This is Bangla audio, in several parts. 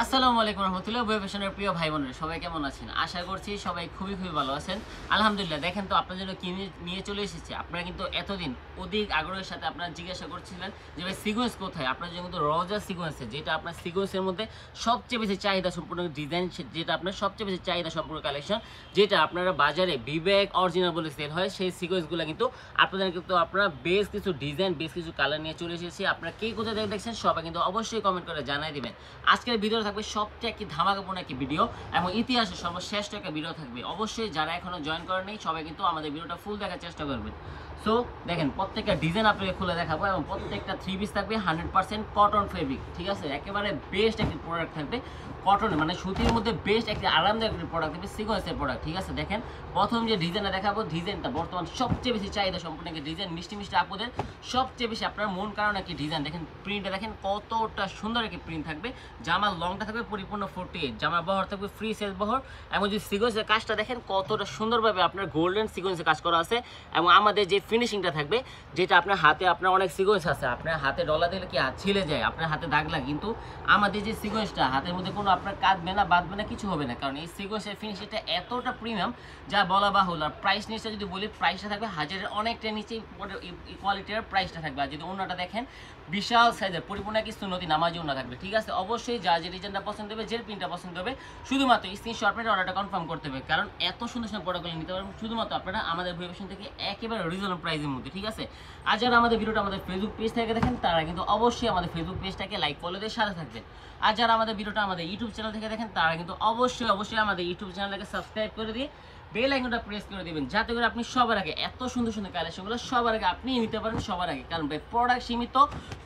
আসসালামু আলাইকুম রহমতুল্লাহ। বই ফ্যাশনের প্রিয় ভাই বোনেরা সবাই কেমন আছেন? আশা করছি সবাই খুবই ভালো আছেন। আলহামদুলিল্লাহ। দেখেন তো আপনার জন্য কি নিয়ে চলে এসেছি। আপনারা কিন্তু এতদিন অধিক আগ্রহের সাথে আপনারা জিজ্ঞাসা করছিলেন যে ভাই সিকোয়েন্স কোথায়? আপনার জন্য কিন্তু রজা সিকোয়েন্সে, যেটা আপনার সিকোয়েন্সের মধ্যে সবচেয়ে বেশি চাহিদা সম্পূর্ণ ডিজাইন, যেটা আপনার সবচেয়ে বেশি চাহিদা সম্পূর্ণ কালেকশন, যেটা আপনারা বাজারে বিবেক অরিজিনাল বলে সেল হয়, সেই সিকোয়েন্সগুলো কিন্তু আপনাদের কিন্তু আপনারা বেশ কিছু ডিজাইন, বেশ কিছু কালার নিয়ে চলে এসেছি। আপনারা কে কোথায় দেখছেন সবাই কিন্তু অবশ্যই কমেন্ট করে জানাই দিবেন। আজকের ভিডিও থাকবে সবচেয়ে একটি ধামাকাপূর্ণ একটি ভিডিও এবং ইতিহাসের সর্বশ্রেষ্ঠ একটা ভিডিও থাকবে। অবশ্যই যারা এখনো জয়েন করেন নাই সবাই কিন্তু আমাদের ভিডিওটা ফুল দেখার চেষ্টা করবেন। সো দেখেন, প্রত্যেকটা ডিজাইন আপনাকে খুলে দেখাবো এবং প্রত্যেকটা 3 পিস থাকবে 100% কটন ফেব্রিক। ঠিক আছে, একেবারে বেস্ট একটি প্রোডাক্ট থাকবে কটনের, মানে সুতির মধ্যে বেস্ট একটি আরামদায়ক একটি প্রোডাক্ট থাকবে, সিকোয়েন্সের প্রোডাক্ট। ঠিক আছে, দেখেন প্রথম যে ডিজাইনটা দেখাবো, ডিজাইনটা বর্তমান সবচেয়ে বেশি চাহিদা সম্পূর্ণ একটি ডিজাইন, মিষ্টি মিষ্টি আপুদের সবচেয়ে বেশি আপনার মন কারণ একটি ডিজাইন। দেখেন প্রিন্টটা দেখেন কতটা সুন্দর একটি প্রিন্ট থাকবে। জামার লংটা থাকবে পরিপূর্ণ 48, জামার বহর থাকবে ফ্রি সাইজ বহর এবং যে সিকোয়েন্সের কাজটা দেখেন কতটা সুন্দরভাবে আপনার গোল্ডেন সিকোয়েন্সের কাজ করা আছে এবং আমাদের যে ফিনিশিংটা থাকবে, যেটা আপনার হাতে আপনার অনেক সিকোয়েন্স আছে, আপনার হাতে ডলা দিলে কি হাত ছিলে যায়, আপনার হাতে দাগ লাগে, কিন্তু আমাদের যে সিকোয়েন্সটা হাতের মধ্যে কোনো আপনার কাটবে না, বাঁধবে না, কিছু হবে না, কারণ এই সিকোয়েন্সের ফিনিশিংটা এতটা প্রিমিয়াম যা বলা বাহুল। আর প্রাইস নিচে যদি বলি, প্রাইসটা থাকবে হাজারের অনেকটা নিচে কোয়ালিটির প্রাইসটা থাকবে। আর যদি অন্যটা দেখেন বিশাল সাইজের পরিপূর্ণ কিছু নদী নামাজি অন্য থাকবে। ঠিক আছে, অবশ্যই যা যে ডিজাইনটা পছন্দ হবে, যে প্রিন্টটা পছন্দ হবে, শুধুমাত্র স্ক্রিনশট মেরে অর্ডারটা কনফার্ম করতে হবে, কারণ এত সুন্দর সুন্দর প্রোডাক্টগুলো নিতে পারবেন শুধুমাত্র আপনারা আমাদের ভেরিফিকেশন থেকে একেবারে রিজনেবল প্রাইসের মধ্যে। ঠিক আছে, আর যারা আমাদের ভিডিওটা আমাদের ফেসবুক পেজ থেকে দেখেন তারা কিন্তু অবশ্যই আমাদের ফেসবুক পেজটাকে লাইক ফলো দিয়ে সাথে থাকবেন। আর যারা আমাদের ভিডিওটা আমাদের ইউটিউব চ্যানেল থেকে দেখেন তারা কিন্তু অবশ্যই আমাদের ইউটিউব চ্যানেলটাকে সাবস্ক্রাইব করে দিয়ে বেল আইকনটা প্রেস করে দিবেন, যাতে করে আপনি সবার আগে এত সুন্দর সুন্দর কালেকশনগুলো সবার আগে আপনি নিতে পারেন সবার আগে। কারণ ভাই প্রোডাক্ট সীমিত,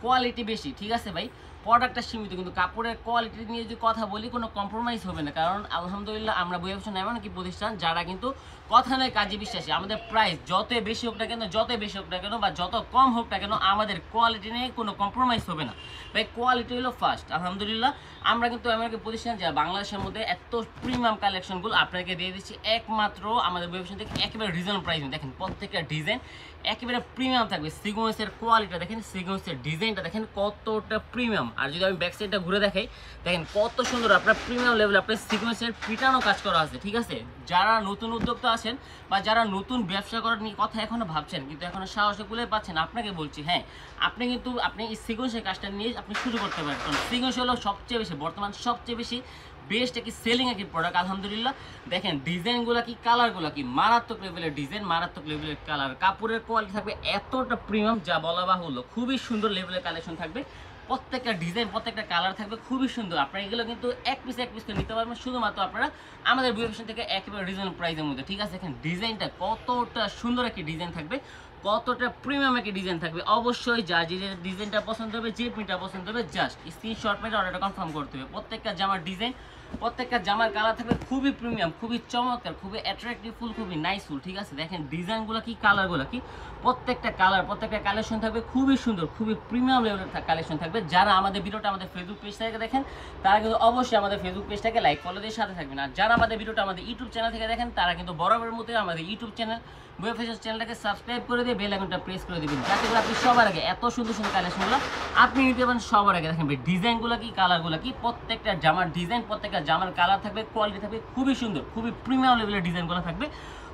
কোয়ালিটি বেশি। ঠিক আছে ভাই, প্রোডাক্টটা সীমিত, কিন্তু কাপড়ের কোয়ালিটি নিয়ে যদি কথা বলি কোনো কম্প্রোমাইজ হবে না, কারণ আলহামদুলিল্লাহ আমরা বই অপশন এমন কি প্রতিষ্ঠান যারা কিন্তু কথা নয় কাজে বিশ্বাসী। আমাদের প্রাইস যতই বেশি হোক না কেন, যতই বেশি হোক না কেন বা যত কম হোক না কেন, আমাদের কোয়ালিটি নিয়ে কোনো কম্প্রোমাইজ হবে না ভাই। কোয়ালিটি হলো ফার্স্ট। আলহামদুলিল্লাহ আমরা কিন্তু এমন একটা প্রতিষ্ঠান যা বাংলাদেশের মধ্যে এত প্রিমিয়াম কালেকশনগুলো আপনাকে দিয়ে দিচ্ছি একমাত্র আমাদের বই অপশন থেকে একেবারে রিজনেবল প্রাইস। দেখেন প্রত্যেকটা ডিজাইন একেবারে প্রিমিয়াম থাকবে। সিকোয়েন্সের কোয়ালিটিটা দেখেন, সিকোয়েন্সের ডিজাইনটা দেখেন কতটা প্রিমিয়াম। আর যদি আমি ব্যাক সাইডটা ঘুরে দেখাই, দেখেন কত সুন্দর আপনার প্রিমিয়াম লেভেল আপনার সিকোয়েন্সের পিটানো কাজ করা আছে। ঠিক আছে, যারা নতুন উদ্যোক্তা আছেন বা যারা নতুন ব্যবসা করার নিয়ে কথা এখনো ভাবছেন কিন্তু এখনো সাহসে কুলে পাচ্ছেন, আপনাকে বলছি হ্যাঁ, আপনি কিন্তু আপনি এই সিকোয়েন্সের কাজটা নিয়ে আপনি শুরু করতে পারেন, কারণ সিকোয়েন্স হলো সবচেয়ে বেশি বর্তমান সবচেয়ে বেশি বেস্ট একটি সেলিং একটি প্রোডাক্ট। আলহামদুলিল্লাহ দেখেন ডিজাইনগুলো কি, কালারগুলো কি, মারাত্মক লেভেলের ডিজাইন, মারাত্মক লেভেলের কালার, কাপড়ের কোয়ালিটি থাকবে এতটা প্রিমিয়াম যা বলা বাহুল্য। খুবই সুন্দর লেভেলের কালেকশন থাকবে, প্রত্যেকটা ডিজাইন প্রত্যেকটা কালার থাকবে খুবই সুন্দর। আপনারা এগুলো কিন্তু এক পিস করে নিতে পারবেন শুধুমাত্র আপনারা আমাদের বিউটিফিকেশন থেকে একেবারে রিজনেবল প্রাইসের মধ্যে। ঠিক আছে, এখানে ডিজাইনটা কতটা সুন্দর একটি ডিজাইন থাকবে, কতটা প্রিমিয়াম একটি ডিজাইন থাকবে। অবশ্যই যা যে ডিজাইনটা পছন্দ হবে, যে প্রিন্টটা পছন্দ হবে, জাস্ট স্ক্রিনশট মেরে অর্ডারটা কনফার্ম করতে হবে। প্রত্যেকটা জামার ডিজাইন, প্রত্যেকটা জামার কালার থাকবে খুবই প্রিমিয়াম, খুবই চমৎকার, খুবই অ্যাট্রাকটিভ ফুল, খুবই নাইসফুল। ঠিক আছে, দেখেন ডিজাইনগুলো কি, কালারগুলো কি, প্রত্যেকটা কালার প্রত্যেকটা কালেকশন থাকবে খুবই সুন্দর, খুবই প্রিমিয়াম লেভেলের কালেকশন থাকবে। যারা আমাদের ভিডিওটা আমাদের ফেসবুক পেজ থেকে দেখেন তারা কিন্তু অবশ্যই আমাদের ফেসবুক পেজটাকে লাইক ফলো দিয়ে সাথে থাকবেন। আর যারা আমাদের ভিডিওটা আমাদের ইউটিউব চ্যানেল থেকে দেখেন তারা কিন্তু বরাবরের মতো আমাদের ইউটিউব চ্যানেল বই ফ্যাশন চ্যানেলটাকে সাবস্ক্রাইব করে দিয়ে বেল আইকনটা প্রেস করে দিবেন, যাতে করে আপনি সবার আগে এত সুন্দর সুন্দর কালেকশনগুলো আপনি নিতে পারেন সবার আগে। দেখেন ডিজাইনগুলো কি, কালারগুলো কি, প্রত্যেকটা জামার ডিজাইন প্রত্যেকটা জামার কালার থাকবে, কোয়ালিটি থাকবে খুবই সুন্দর, খুবই প্রিমিয়াম লেভেলের ডিজাইনগুলো থাকবে,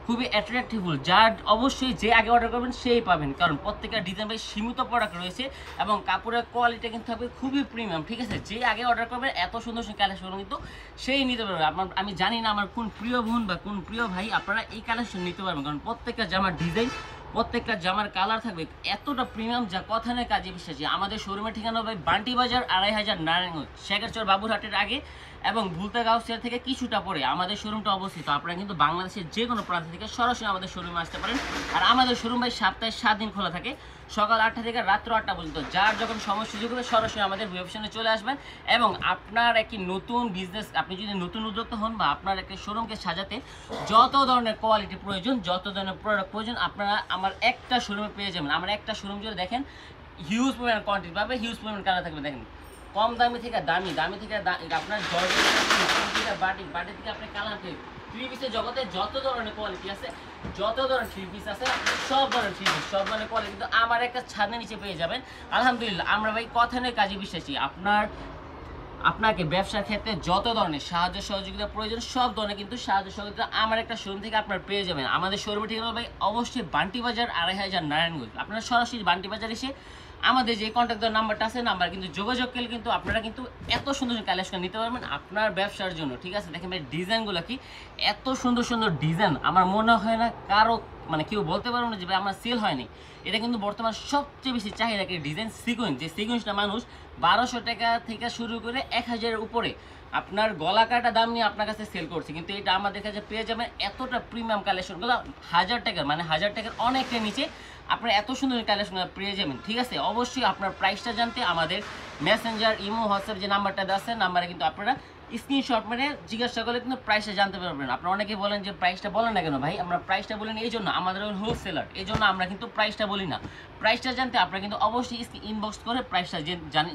খুবই অ্যাট্রাকটিভফুল। যার অবশ্যই যে আগে অর্ডার করবেন সেই পাবেন, কারণ প্রত্যেকটা ডিজাইন ভাই সীমিত প্রোডাক্ট রয়েছে এবং কাপড়ের কোয়ালিটি কিন্তু থাকবে খুবই প্রিমিয়াম। ঠিক আছে, যে আগে অর্ডার করবেন এত সুন্দর সুন্দর কালেকশন কিন্তু সেই নিতে পারবে। আমি জানি না আমার কোন প্রিয় বোন বা কোন প্রিয় ভাই আপনারা এই কালেকশন নিতে পারবেন, কারণ প্রত্যেকটা জামার ডিজাইন প্রত্যেকটা জামার কালার থাকবে এতটা প্রিমিয়াম যা কথা নেই কাজে বিশ্বাসী। আমাদের শোরুমের ঠিকানা ভাই বান্টি বাজার 2500 নারায়ণগঞ্জ শেখারচর বাবুরহাটের আগে এবং ভুলতা গাউসিয়া থেকে কিছুটা পরে আমাদের শোরুমটা অবস্থিত। আপনারা কিন্তু বাংলাদেশের যে কোনো প্রান্ত থেকে সরাসরি আমাদের শোরুমে আসতে পারেন। আর আমাদের শোরুম ভাই সপ্তাহে 7 দিন খোলা থাকে, সকাল 8টা থেকে রাত্র 8টা পর্যন্ত। যার যখন সময় সুযোগ হবে সরাসরি আমাদের ওয়েবসাইটে চলে আসবেন এবং আপনার একটি নতুন বিজনেস, আপনি যদি নতুন উদ্যোক্তা হন বা আপনার একটি শোরুমকে সাজাতে যত ধরনের কোয়ালিটি প্রয়োজন, যত ধরনের প্রোডাক্ট প্রয়োজন, আপনারা আমার একটা শোরুমে পেয়ে যাবেন। আমার একটা শোরুম যদি দেখেন হিউজ পরিমাণ কোয়ান্টিটি পাবে, হিউজ পরিমাণ কালার থাকবে। দেখেন কম দামি থেকে দামি, দামি থেকে আপনার বাটি, বাটি থেকে আপনি কালার পেয়ে থ্রি পিসের জগতে যত ধরনের কোয়ালিটি আছে, যত ধরনের থ্রি পিস আছে, সব ধরনের থ্রি পিস, সব ধরনের কোয়ালিটি কিন্তু আমার একটা ছাদের নিচে পেয়ে যাবেন। আলহামদুলিল্লাহ আমরা ভাই কথা নয় কাজে বিশ্বাসী। আপনাকে ব্যবসার ক্ষেত্রে যত ধরনের সাহায্য সহযোগিতা প্রয়োজন সব ধরনের কিন্তু সাহায্য সহযোগিতা আমার একটা শোরুম থেকে আপনারা পেয়ে যাবেন। আমাদের শোরুমের ঠিকানা ভাই অবশ্যই বান্টি বাজার 2500 নারায়ণগঞ্জ। আপনারা সরাসরি বান্টি বাজার এসে আমাদের যে কন্ট্যাক্ট দেওয়ার নাম্বারটা আছে নাম্বার কিন্তু যোগাযোগ করলে কিন্তু আপনারা কিন্তু এত সুন্দর কালেকশন নিতে পারবেন আপনার ব্যবসার জন্য। ঠিক আছে, দেখেন ভাই ডিজাইনগুলো কি এত সুন্দর সুন্দর ডিজাইন, আমার মনে হয় না কারো মানে কেউ বলতে পারবো না যে ভাই আমার সেল হয়নি। এটা কিন্তু বর্তমান সবচেয়ে বেশি চাহিদা একটা ডিজাইন সিকোয়েন্স, যে সিকোয়েন্সটা মানুষ 1200 টাকা থেকে শুরু করে 1000-এর উপরে আপনার গলা কাটা দাম নিয়ে আপনার কাছে সেল করছে, কিন্তু এটা আমাদের কাছে পেয়ে যাবেন এতটা প্রিমিয়াম কালেকশনগুলো 1000 টাকার, মানে 1000 টাকার অনেকটা নিচে আপনারা এত সুন্দর কালেকশন পেয়ে যাবেন। ঠিক আছে, অবশ্যই আপনার প্রাইসটা জানতে আমাদের মেসেঞ্জার, ইমো, হোয়াটসঅ্যাপ যে নাম্বারটা দেওয়া আছে নাম্বারে কিন্তু আপনারা স্ক্রিনশট মেরে জিজ্ঞাসা করলে কিন্তু প্রাইসটা জানতে পারবেন। আপনারা অনেকেই বলেন যে প্রাইসটা বলেন না কেন ভাই, আমরা প্রাইসটা বলি না এই জন্য, আমাদের হোলসেলার এই জন্য আমরা কিন্তু প্রাইসটা বলি না। প্রাইসটা জানতে আপনারা কিন্তু অবশ্যই ইনবক্স করে প্রাইসটা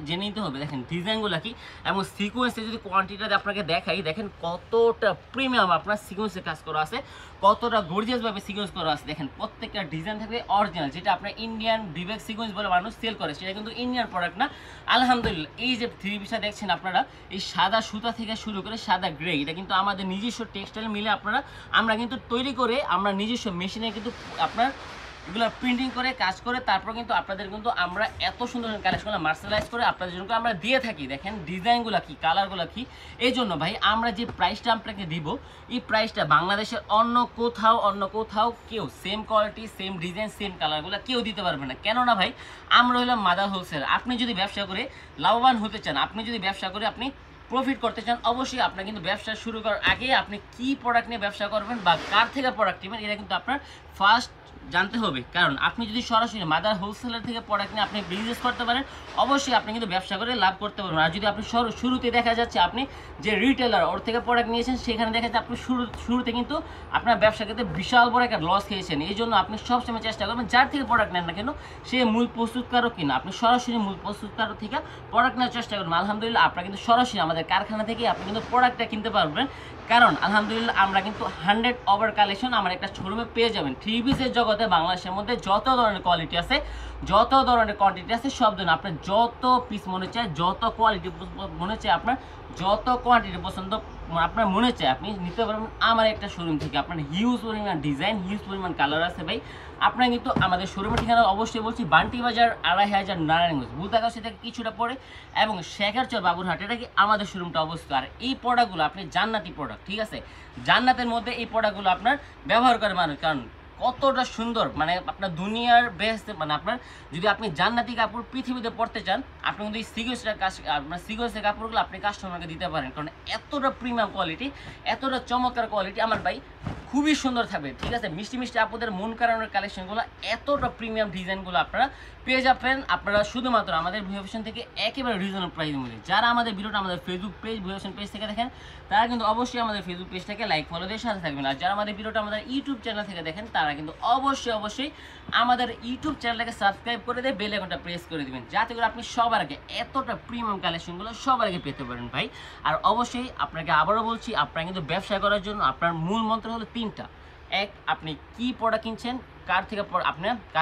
জেনে নিতে হবে। দেখেন ডিজাইনগুলো কি এবং সিকোয়েন্সে যদি কোয়ান্টিটিটা আপনাকে দেখাই, দেখেন কতটা প্রিমিয়াম আপনার সিকোয়েন্সে কাজ করা আছে, কতটা গর্জিয়াসভাবে সিকোয়েন্স করা আছে। দেখেন প্রত্যেকটা ডিজাইন থাকবে অরিজিনাল, যেটা আপনার ইন্ডিয়ান বিবেক সিকোয়েন্স বলে মানুষ সেল করে, সেটা কিন্তু ইন্ডিয়ান প্রোডাক্ট না। আলহামদুলিল্লাহ এই যে থ্রি পিসটা দেখছেন আপনারা, এই সাদা সুতা থেকে শুরু করে সাদা গ্রে, এটা কিন্তু আমাদের নিজস্ব টেক্সটাইল মিলে আমরা কিন্তু তৈরি করে আমরা নিজস্ব মেশিনে কিন্তু আপনার এগুলো প্রিন্টিং করে কাজ করে তারপর কিন্তু আপনাদের কিন্তু আমরা এত সুন্দর কালেকশনগুলো মার্শালাইজ করে আপনাদের জন্য আমরা দিয়ে থাকি। দেখেন ডিজাইনগুলো কি, কালারগুলো কি। এই জন্য ভাই আমরা যে প্রাইসটা আপনাকে দিব, এই প্রাইসটা বাংলাদেশের অন্য কোথাও কেউ same quality, same design, same কালারগুলো কেউ দিতে পারবে না। কেননা ভাই আমরা হলাম মাদার হোলসেল। আপনি যদি ব্যবসা করে লাভবান হতে চান, আপনি যদি ব্যবসা করে আপনি প্রফিট করতে চান, অবশ্যই আপনার কিন্তু ব্যবসা শুরু করার আগে আপনি কি প্রোডাক্ট নিয়ে ব্যবসা করবেন বা কার থেকে প্রোডাক্ট নেবেন এটা কিন্তু আপনার ফার্স্ট জানতে হবে। কারণ আপনি যদি সরাসরি মাদার হোলসেলার থেকে প্রোডাক্ট নিয়ে আপনি বিজনেস করতে পারেন, অবশ্যই আপনি কিন্তু ব্যবসা করে লাভ করতে পারবেন। আর যদি আপনি শুরুতে দেখা যাচ্ছে আপনি যে রিটেলার ওর থেকে প্রোডাক্ট নিয়েছেন, সেখানে দেখা যাচ্ছে আপনি শুরুতে কিন্তু আপনার ব্যবসা ক্ষেত্রে বিশাল বড় একটা লস খেয়েছেন। এই জন্য আপনি সবসময় চেষ্টা করবেন যার থেকে প্রোডাক্ট নেন না কেন সে মূল প্রস্তুতকারক কিনা, আপনি সরাসরি মূল প্রস্তুতকারক থেকে প্রোডাক্ট নেওয়ার চেষ্টা করবেন। আলহামদুলিল্লাহ আপনারা কিন্তু সরাসরি আমাদের কারখানা থেকে আপনি কিন্তু প্রোডাক্টটা কিনতে পারবেন। কারণ আলহামদুলিল্লাহ আমরা কিন্তু 100 ওভার কালেকশন আমার একটা শোরুমে পেয়ে যাবেন। থ্রি পিসের জগতে বাংলাদেশের মধ্যে যত ধরনের কোয়ালিটি আছে, যত ধরনের কোয়ান্টিটি আছে, সব ধরনের আপনার যত পিস মনে চায়, যত কোয়ালিটি মনে চায়, আপনার যত কোয়ান্টিটি পছন্দ আপনার মনে চায় আপনি নিতে পারবেন আমার একটা শোরুম থেকে। আপনার হিউজ পরিমাণ ডিজাইন, হিউজ পরিমাণ কালার আছে ভাই। আপনারা কিন্তু আমাদের শোরুমের ঠিকানা অবশ্যই বলছি বান্টি বাজার 2500 নারায়ণগঞ্জ, বুলতাগাছি থেকে কিছুটা পরে এবং শেখারচর বাবুরহাট, এটা কি আমাদের শোরুমটা অবস্থিত। আর এই প্রোডাক্টগুলো আপনি জান্নাতি প্রোডাক্ট, ঠিক আছে, জান্নাতের মধ্যে এই প্রোডাক্টগুলো আপনার ব্যবহার করে মানুষ। কারণ কতটা সুন্দর, মানে আপনার দুনিয়ার বেস্ট, মানে আপনার যদি আপনি জান্নাতি কাপড় পৃথিবীতে পরতে চান, আপনি কিন্তু এই সিগোয়েন্সের কাপড়গুলো আপনি কাস্টমারকে দিতে পারেন। কারণ এতটা প্রিমিয়াম কোয়ালিটি, এতটা চমৎকার কোয়ালিটি আমার ভাই খুবই সুন্দর থাকবে। ঠিক আছে, মিষ্টি মিষ্টি আপুদের মন কারণের কালেকশনগুলো, এতটা প্রিমিয়াম ডিজাইনগুলো আপনারা পেয়ে যাবেন আপনারা শুধুমাত্র আমাদের ভিউ ফ্যাশন থেকে একেবারে রিজনেবল প্রাইসের মধ্যে। যারা আমাদের ভিডিওটা আমাদের Facebook page view fashion page থেকে দেখেন, তারা কিন্তু অবশ্যই আমাদের ফেসবুক পেজটাকে লাইক ফলো দিয়ে সাথে থাকবেন। আর যারা আমাদের ভিডিওটা আমাদের ইউটিউব চ্যানেল থেকে দেখেন, তারা কিন্তু অবশ্যই আমাদের ইউটিউব চ্যানেলটাকে সাবস্ক্রাইব করে দিয়ে বেল আইকনটা প্রেস করে দেবেন, যাতে করে আপনি সবার আগে এতটা প্রিমিয়াম কালেকশনগুলো সবার আগে পেতে পারেন ভাই। আর অবশ্যই আপনাকে আবারও বলছি, আপনারা কিন্তু ব্যবসা করার জন্য আপনার মূল মন্ত্র হলো 3টা। এক, আপনি কি প্রোডাক্ট কিনছেন, কার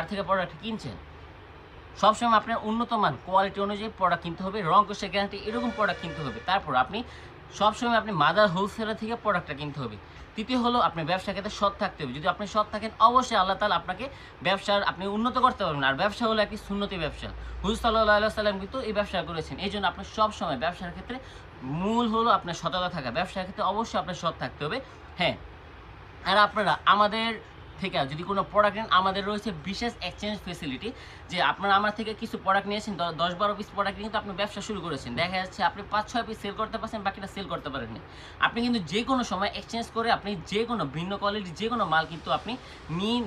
থেকে প্রোডাক্ট কিনছেন। সবসময় আপনার উন্নত মান কোয়ালিটি অনুযায়ী প্রোডাক্ট কিনতে হবে, রং কোষের গ্যারান্টি এরকম প্রোডাক্ট কিনতে হবে। তারপর আপনি সবসময় আপনি মাদার হোলসেলার থেকে প্রোডাক্টটা কিনতে হবে। তৃতীয় হলো আপনি ব্যবসা ক্ষেত্রে সৎ থাকতে হবে। যদি আপনি সৎ থাকেন, অবশ্যই আল্লাহ তাআলা আপনাকে আপনি উন্নত করতে পারবেন। আর ব্যবসা হলো একটি সুন্নতি ব্যবসা, হুজুর সাল্লাল্লাহু আলাইহি ওয়াসাল্লাম কিন্তু এই ব্যবসা করেছেন। এই জন্য আপনার সবসময় ব্যবসার ক্ষেত্রে মূল হলো আপনার সততা থাকা। ব্যবসার ক্ষেত্রে অবশ্যই আপনার সৎ থাকতে হবে। হ্যাঁ, আর আপনারা আমাদের থেকে যদি কোনো প্রোডাক্ট নেন, আমাদের রয়েছে বিশেষ এক্সচেঞ্জ ফেসিলিটি। যে আপনারা আমার থেকে কিছু প্রোডাক্ট নিয়েছেন, 10-12 পিস প্রোডাক্ট কিন্তু আপনি ব্যবসা শুরু করেছেন, দেখা যাচ্ছে আপনি 5-6 পিস সেল করতে পারছেন, বাকিটা সেল করতে পারেননি। আপনি কিন্তু যে কোনো সময় এক্সচেঞ্জ করে আপনি যে কোনো ভিন্ন কোয়ালিটি যে কোনো মাল কিন্তু আপনি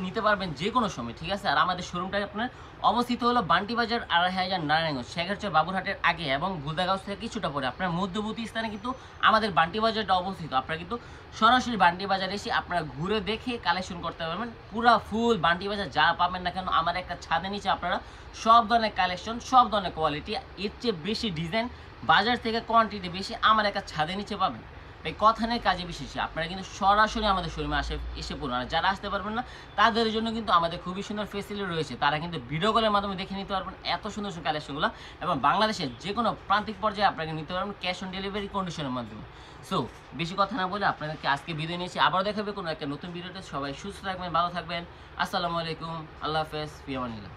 নিতে পারবেন যে কোনো সময়, ঠিক আছে। আর আমাদের শোরুমটা আপনার অবস্থিত হলো বান্টি বাজার 2500 নারায়ণগঞ্জ, শেখারচর বাবুরহাটের আগে এবং বুলতাগাছি থেকে কিছুটা পরে আপনার মধ্যবর্তী স্থানে কিন্তু আমাদের বান্টি বাজারটা অবস্থিত। আপনারা কিন্তু সরাসরি বান্টি বাজার এসে আপনারা ঘুরে দেখে কালেকশন করতে পারবেন। পুরা ফুল বান্টি বাজার যা পাবেন না কেন, আমার একটা ছাদের নিচে আপনারা সব ধরনের কালেকশন, সব ধরনের কোয়ালিটি, এর চেয়ে বেশি ডিজাইন, বাজার থেকে কোয়ান্টিটি বেশি আমার একটা ছাদের নিচে পাবেন। তাই কথা নেই কাজে বিশেষে আপনারা কিন্তু সরাসরি আমাদের শোরুমে এসে পড়ুন। আর যারা আসতে পারবেন না তাদের জন্য কিন্তু আমাদের খুবই সুন্দর ফেসিলিটি রয়েছে, তারা কিন্তু ভিডিও কলের মাধ্যমে দেখে নিতে পারবেন এত সুন্দর সুন্দর কালেকশনগুলো, এবং বাংলাদেশের যে কোনো প্রান্তিক পর্যায়ে আপনারা নিতে পারবেন ক্যাশ অন ডেলিভারি কন্ডিশনের মাধ্যমে। সো বেশি কথা না বলে আপনাদেরকে আজকে বিদায় নিয়েছি, আবারও দেখাবে কোনো একটা নতুন ভিডিওতে। সবাই সুস্থ থাকবেন, ভালো থাকবেন। আসসালামু আলাইকুম, আল্লাহ হাফেজ, ফি আমানিল্লাহ।